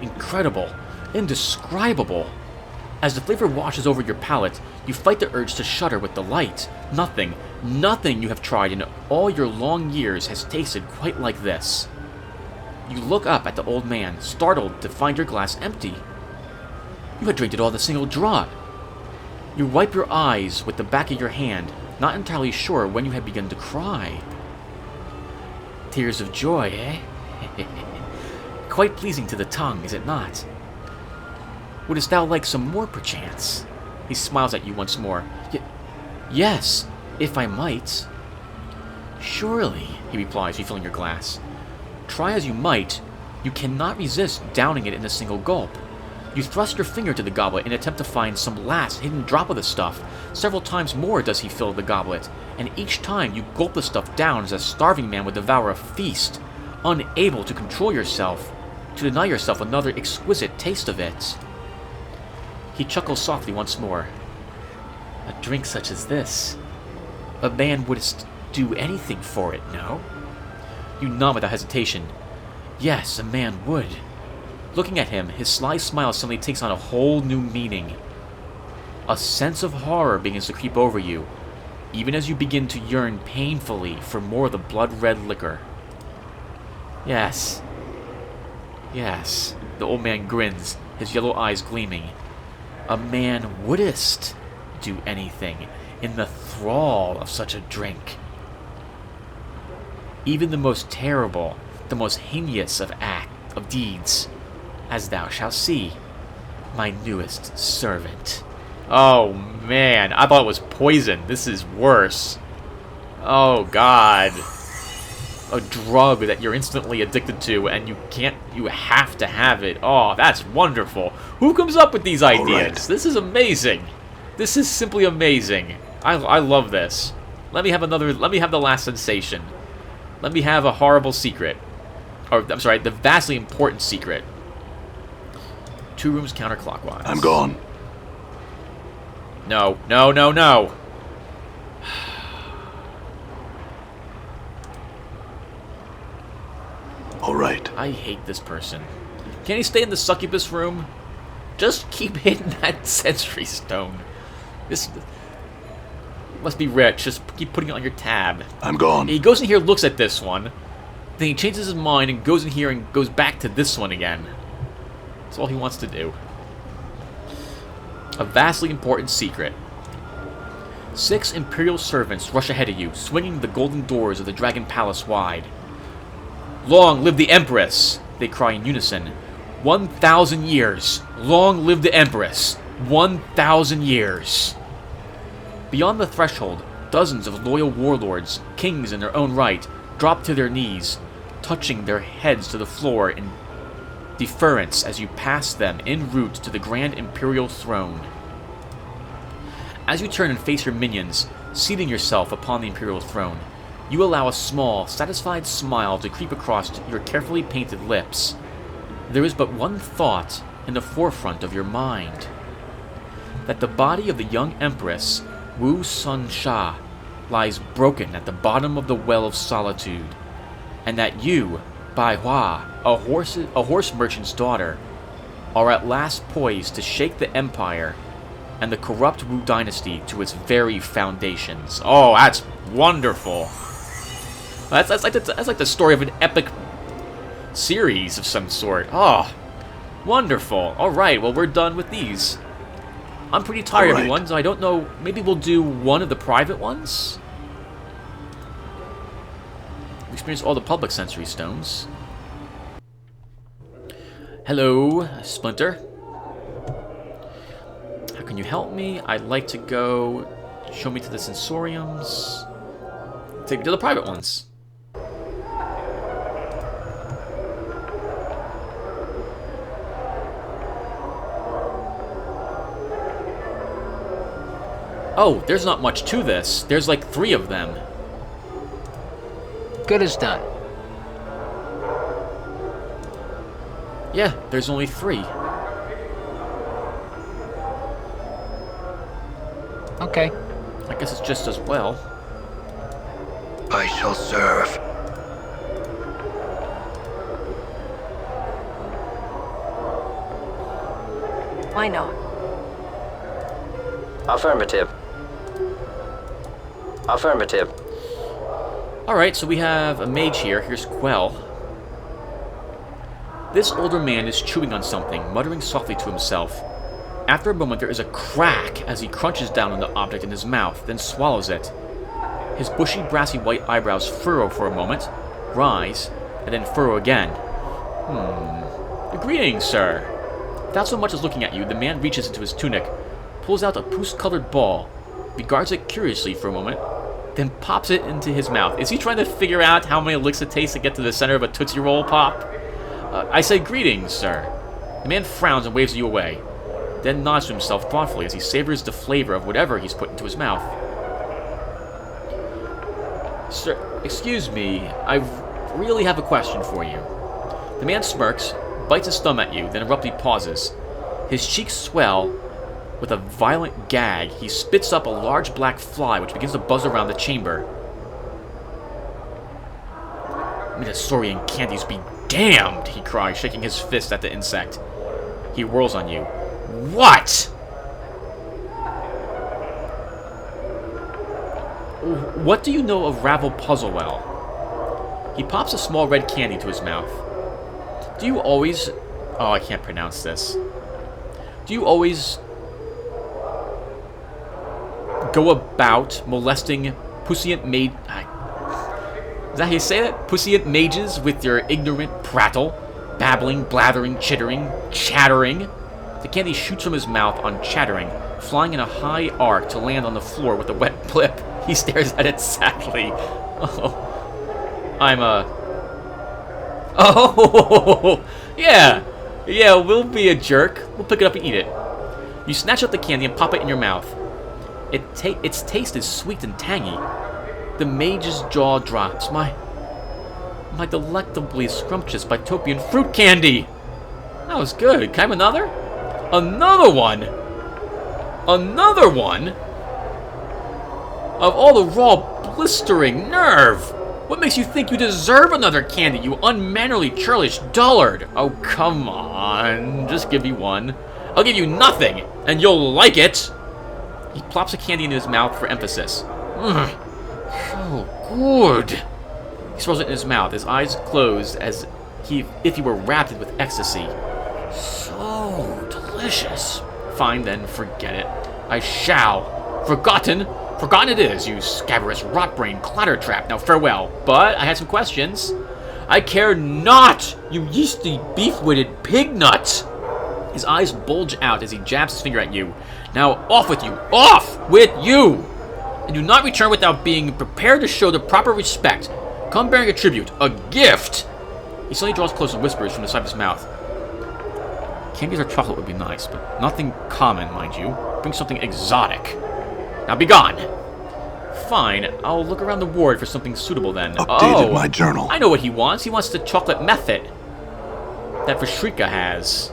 Incredible, indescribable. As the flavor washes over your palate, you fight the urge to shudder with delight. Nothing you have tried in all your long years has tasted quite like this. You look up at the old man, startled to find your glass empty. You had drank it all in a single draught. You wipe your eyes with the back of your hand, not entirely sure when you had begun to cry. Tears of joy, eh? Quite pleasing to the tongue, is it not? Wouldst thou like some more, perchance? He smiles at you once more. Yes, if I might. Surely, he replies, refilling your glass. Try as you might, you cannot resist downing it in a single gulp. You thrust your finger to the goblet in an attempt to find some last hidden drop of the stuff. Several times more does he fill the goblet, and each time you gulp the stuff down as a starving man would devour a feast, unable to control yourself, to deny yourself another exquisite taste of it. He chuckles softly once more. A drink such as this. A man wouldst do anything for it, no? You nod without hesitation. Yes, a man would. Looking at him, his sly smile suddenly takes on a whole new meaning. A sense of horror begins to creep over you, even as you begin to yearn painfully for more of the blood-red liquor. Yes. Yes. The old man grins, his yellow eyes gleaming. A man wouldst do anything in the thrall of such a drink. Even the most terrible, the most heinous of deeds, as thou shalt see, my newest servant. Oh man, I thought it was poison. This is worse. Oh god. A drug that you're instantly addicted to and you have to have it. Oh, that's wonderful. Who comes up with these ideas? Right. This is amazing. This is simply amazing. I love this. Let me have the last sensation. Let me have a horrible secret. Or, I'm sorry, the vastly important secret. 2 rooms counterclockwise. I'm gone. No, no, no, no. All right. I hate this person. Can he stay in the succubus room? Just keep hitting that sensory stone. This must be rich. Just keep putting it on your tab. I'm gone. He goes in here, looks at this one. Then he changes his mind and goes in here and goes back to this one again. That's all he wants to do. A vastly important secret. 6 Imperial servants rush ahead of you, swinging the golden doors of the Dragon Palace wide. Long live the Empress! They cry in unison. 1,000 years! Long live the Empress! 1,000 years! Beyond the threshold, dozens of loyal warlords, kings in their own right, drop to their knees, touching their heads to the floor in deference as you pass them en route to the Grand Imperial Throne. As you turn and face your minions, seating yourself upon the Imperial Throne, you allow a small, satisfied smile to creep across your carefully painted lips. There is but one thought in the forefront of your mind. That the body of the young Empress, Wu Sun Sha, lies broken at the bottom of the Well of Solitude, and that you, Bai Hua, a horse merchant's daughter, are at last poised to shake the Empire and the corrupt Wu dynasty to its very foundations. Oh, that's wonderful. That's like the story of an epic series of some sort. Oh, wonderful. All right, well, we're done with these. I'm pretty tired, All right. everyone, so I don't know. Maybe we'll do one of the private ones? We experienced all the public sensory stones. Hello, Splinter. How can you help me? I'd like to go. Show me to the sensoriums. Take me to the private ones. Oh, there's not much to this. There's like 3 of them. Good as done. Yeah, there's only 3. Okay. I guess it's just as well. I shall serve. Why not? Affirmative. Affirmative. Alright, so we have a mage here. Here's Quell. This older man is chewing on something, muttering softly to himself. After a moment, there is a crack as he crunches down on the object in his mouth, then swallows it. His bushy, brassy white eyebrows furrow for a moment, rise, and then furrow again. Greetings, sir. Without so much as looking at you, the man reaches into his tunic, pulls out a puce-colored ball, regards it curiously for a moment, then pops it into his mouth. Is he trying to figure out how many licks it takes to get to the center of a Tootsie Roll pop? I say, greetings, sir. The man frowns and waves you away, then nods to himself thoughtfully as he savors the flavor of whatever he's put into his mouth. Sir, excuse me, I really have a question for you. The man smirks, bites his thumb at you, then abruptly pauses. His cheeks swell. With a violent gag, he spits up a large black fly which begins to buzz around the chamber. Minasaurian candies be damned, he cries, shaking his fist at the insect. He whirls on you. What? What do you know of Ravel Puzzlewell? He pops a small red candy to his mouth. Do you always... Oh, I can't pronounce this. Do you always... go about molesting puissant mage... Is that how you say that? Puissant mages with your ignorant prattle, babbling, blathering, chittering, chattering. The candy shoots from his mouth on chattering, flying in a high arc to land on the floor with a wet blip. He stares at it sadly. Oh, I'm Oh, yeah. Yeah, we'll be a jerk. We'll pick it up and eat it. You snatch up the candy and pop it in your mouth. Its taste is sweet and tangy. The mage's jaw drops. My delectably scrumptious Bitopian fruit candy. That was good. Can I have another? Another one? Another one? Of all the raw, blistering nerve! What makes you think you deserve another candy, you unmannerly, churlish dullard? Oh, come on. Just give me one. I'll give you nothing, and you'll like it! He plops a candy into his mouth for emphasis. So good. He swirls it in his mouth, his eyes closed as if he were wrapped with ecstasy. So delicious. Fine then, forget it. I shall. Forgotten it is, you scabrous rot-brained clattertrap. Now farewell. But I had some questions. I care not, you yeasty beef-witted pig nut. His eyes bulge out as he jabs his finger at you. Now off with you. Off with you! And do not return without being prepared to show the proper respect. Come bearing a tribute, a gift. He suddenly draws close and whispers from the side of his mouth. Candies or chocolate would be nice, but nothing common, mind you. Bring something exotic. Now be gone. Fine, I'll look around the ward for something suitable then. Updated my journal. I know what he wants. He wants the chocolate method that Vishrika has.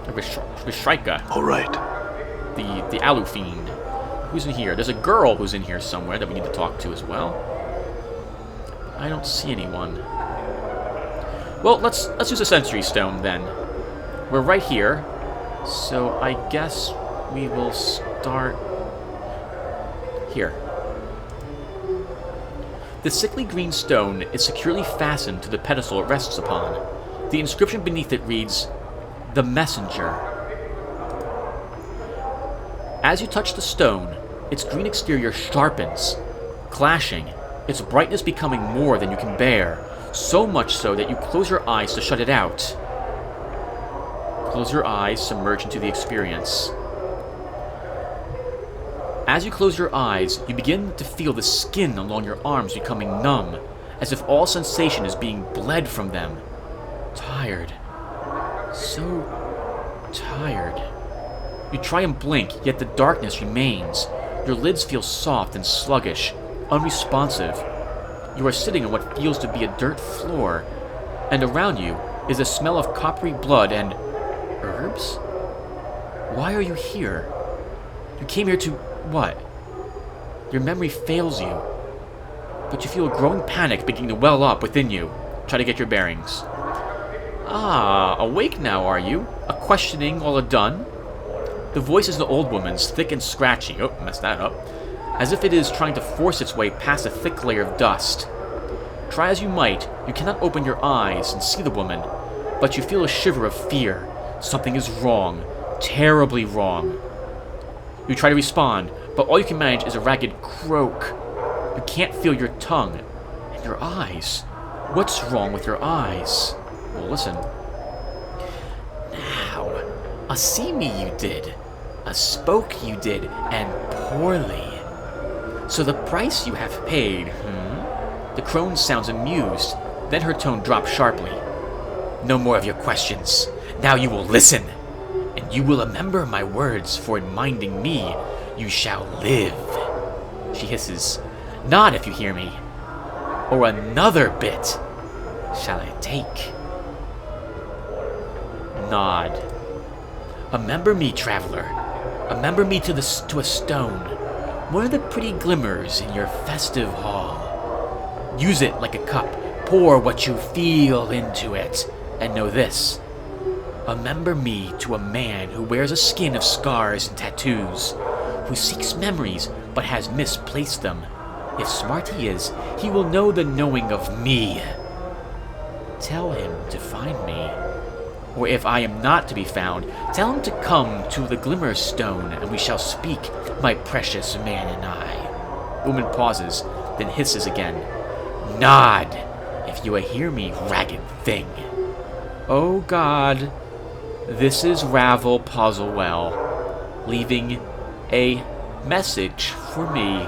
Or Vishrika. All right. The Alu Fiend. Who's in here? There's a girl who's in here somewhere that we need to talk to as well. I don't see anyone. Well, let's use a Sensory Stone then. We're right here, so I guess we will start here. The sickly green stone is securely fastened to the pedestal it rests upon. The inscription beneath it reads, "The Messenger." As you touch the stone, its green exterior sharpens, clashing, its brightness becoming more than you can bear, so much so that you close your eyes to shut it out. Close your eyes, submerge into the experience. As you close your eyes, you begin to feel the skin along your arms becoming numb, as if all sensation is being bled from them. Tired. So tired. You try and blink, yet the darkness remains. Your lids feel soft and sluggish, unresponsive. You are sitting on what feels to be a dirt floor, and around you is the smell of coppery blood and herbs? Why are you here? You came here to what? Your memory fails you, but you feel a growing panic beginning to well up within you. Try to get your bearings. Ah, awake now, are you? A questioning all done? The voice is the old woman's, thick and scratchy. Oh, messed that up. As if it is trying to force its way past a thick layer of dust. Try as you might, you cannot open your eyes and see the woman, but you feel a shiver of fear. Something is wrong. Terribly wrong. You try to respond, but all you can manage is a ragged croak. You can't feel your tongue. And your eyes. What's wrong with your eyes? Well, listen. Now, a see me you did. A spoke you did, and poorly. So the price you have paid, The crone sounds amused, then her tone drops sharply. No more of your questions. Now you will listen. And you will remember my words, for in minding me, you shall live. She hisses. Nod if you hear me. Or another bit shall I take? Nod. Remember me, traveler. Remember me to a stone. One of the pretty glimmers in your festive hall. Use it like a cup. Pour what you feel into it. And know this. Remember me to a man who wears a skin of scars and tattoos, who seeks memories but has misplaced them. If smart he is, he will know the knowing of me. Tell him to find me Or if I am not to be found, tell him to come to the Glimmer Stone, and we shall speak, my precious man and I. The woman pauses, then hisses again. Nod, if you will hear me, ragged thing. Oh God, this is Ravel Puzzlewell, leaving a message for me.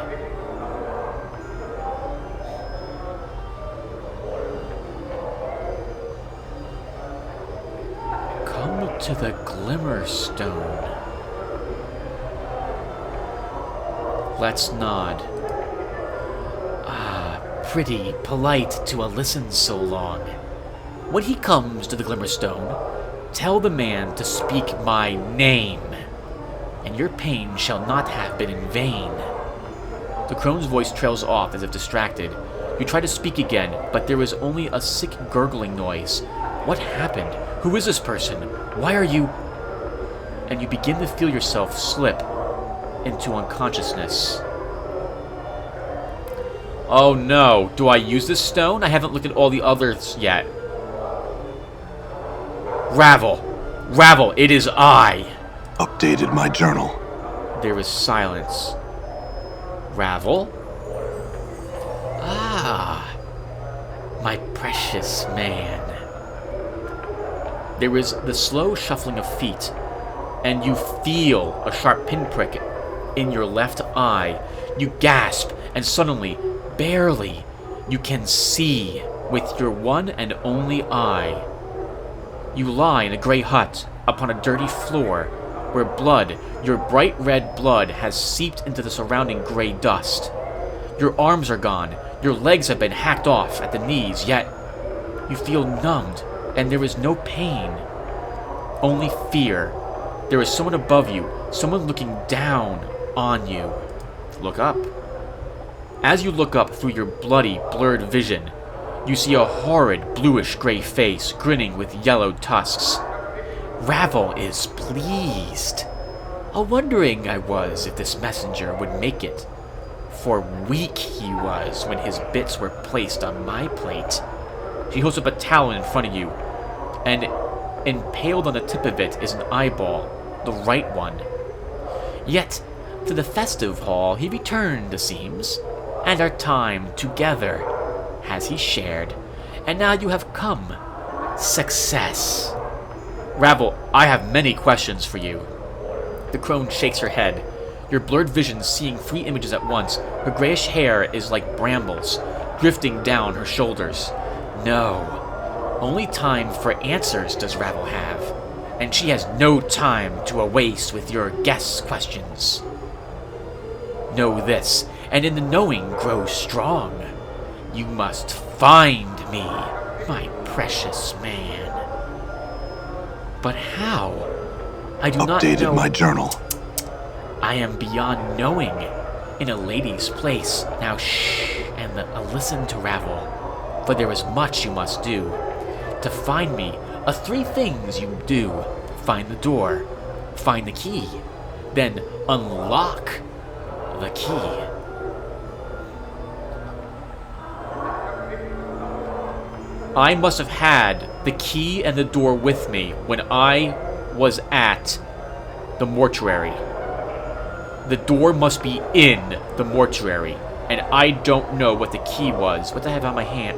Come to the Glimmer Stone. Let's nod. Pretty polite to a listen so long. When he comes to the Glimmer Stone, tell the man to speak my name, and your pain shall not have been in vain. The crone's voice trails off as if distracted. You try to speak again, but there is only a sick gurgling noise. What happened? Who is this person? Why are you... And you begin to feel yourself slip into unconsciousness. Oh no, do I use this stone? I haven't looked at all the others yet. Ravel! Ravel, it is I! Updated my journal. There is silence. Ravel? Ah, my precious man. There is the slow shuffling of feet, and you feel a sharp pinprick in your left eye. You gasp, and suddenly, barely, you can see with your one and only eye. You lie in a gray hut upon a dirty floor where blood, your bright red blood, has seeped into the surrounding gray dust. Your arms are gone, your legs have been hacked off at the knees, yet you feel numbed, and there is no pain, only fear. There is someone above you, someone looking down on you. Look up. As you look up through your bloody, blurred vision, you see a horrid, bluish-gray face grinning with yellow tusks. Ravel is pleased. A-wondering I was if this messenger would make it. For weak he was when his bits were placed on my plate. She holds up a talon in front of you, and impaled on the tip of it is an eyeball, the right one. Yet, to the festive hall he returned, it seems, and our time together has he shared, and now you have come. Success. Ravel, I have many questions for you. The crone shakes her head, your blurred vision seeing 3 images at once. Her grayish hair is like brambles, drifting down her shoulders. No, only time for answers does Ravel have, and she has no time to waste with your guess questions. Know this, and in the knowing grow strong. You must find me, my precious man. But how? I do not know. Updated my journal. I am beyond knowing. In a lady's place. Now shh, and listen to Ravel. For there is much you must do. To find me, 3 things you do. Find the door. Find the key. Then unlock the key. I must have had the key and the door with me when I was at the mortuary. The door must be in the mortuary, and I don't know what the key was. What did I have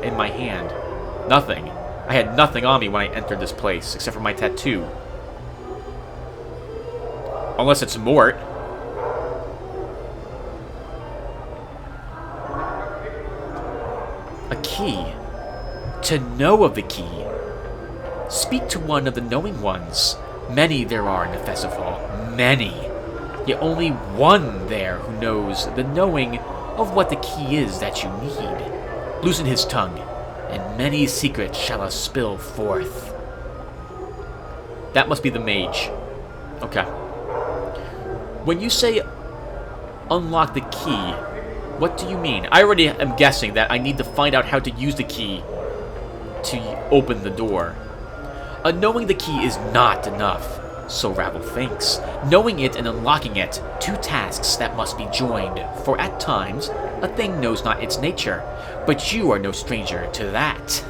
in my hand? Nothing. I had nothing on me when I entered this place, except for my tattoo. Unless it's Mort. A key. To know of the key. Speak to one of the knowing ones. Many there are in the festive hall. Many. Yet only one there who knows the knowing of what the key is that you need. Loosen his tongue, and many secrets shall I spill forth. That must be the mage. Okay. When you say unlock the key, what do you mean? I already am guessing that I need to find out how to use the key to open the door. Knowing the key is not enough, so Ravel thinks. Knowing it and unlocking it, 2 tasks that must be joined, for at times a thing knows not its nature, but you are no stranger to that.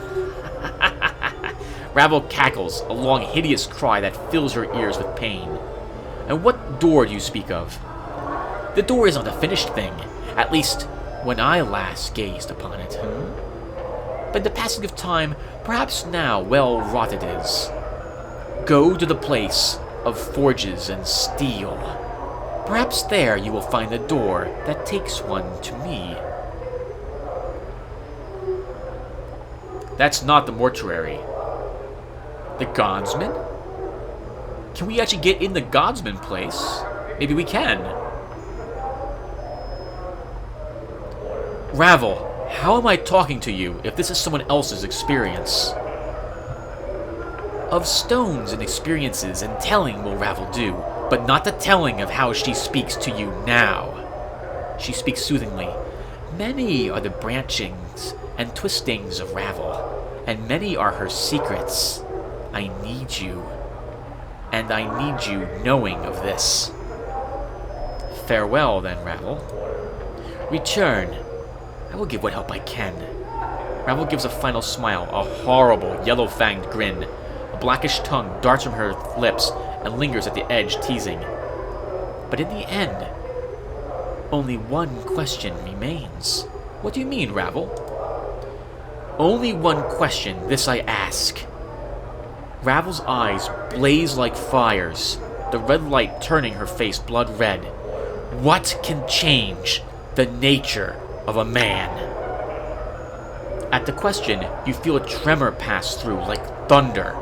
Ravel cackles, a long, hideous cry that fills your ears with pain. And what door do you speak of? The door is not a finished thing, at least when I last gazed upon it. But in the passing of time, perhaps now well wrought it is. Go to the place of forges and steel. Perhaps there you will find the door that takes one to me. That's not the mortuary. The Godsman? Can we actually get in the Godsman place? Maybe we can. Ravel, how am I talking to you if this is someone else's experience? Of stones and experiences and telling will Ravel do, but not the telling of how she speaks to you now. She speaks soothingly. Many are the branchings and twistings of Ravel, and many are her secrets. I need you, and I need you knowing of this. Farewell, then, Ravel. Return. I will give what help I can. Ravel gives a final smile, a horrible, yellow-fanged grin. A blackish tongue darts from her lips and lingers at the edge, teasing. But in the end, only one question remains. What do you mean, Ravel? Only one question, this I ask. Ravel's eyes blaze like fires, the red light turning her face blood red. What can change the nature of a man? At the question, you feel a tremor pass through like thunder,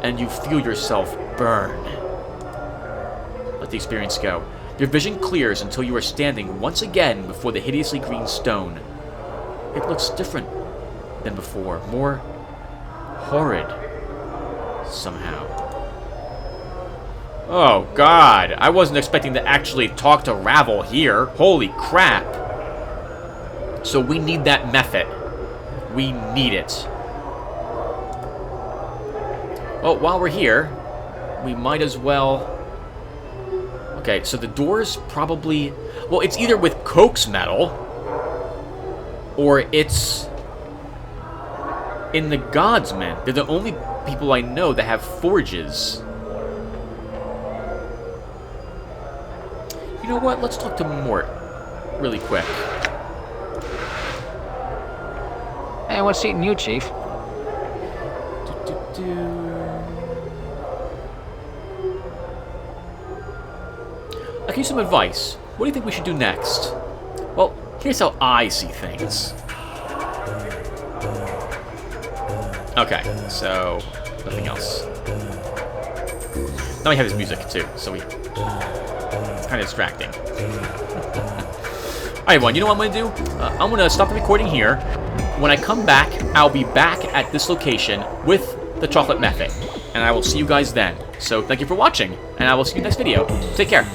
and you feel yourself burn. Let the experience go. Your vision clears until you are standing once again before the hideously green stone. It looks different than before, more horrid somehow. Oh god, I wasn't expecting to actually talk to Ravel here. Holy crap. So we need that method. We need it. Well, while we're here, we might as well... Okay, so the door's probably... Well, it's either with Coke's metal, or it's in the Godsman. They're the only people I know that have forges. You know what? Let's talk to Mort really quick. Hey, what's eating you, Chief? I'll give you some advice. What do you think we should do next? Well, here's how I see things. Okay, so nothing else. Now we have his music too, so it's kind of distracting. Alright, everyone, you know what I'm going to do? I'm going to stop the recording here. When I come back, I'll be back at this location with the chocolate method. And I will see you guys then. So thank you for watching, and I will see you next video. Take care.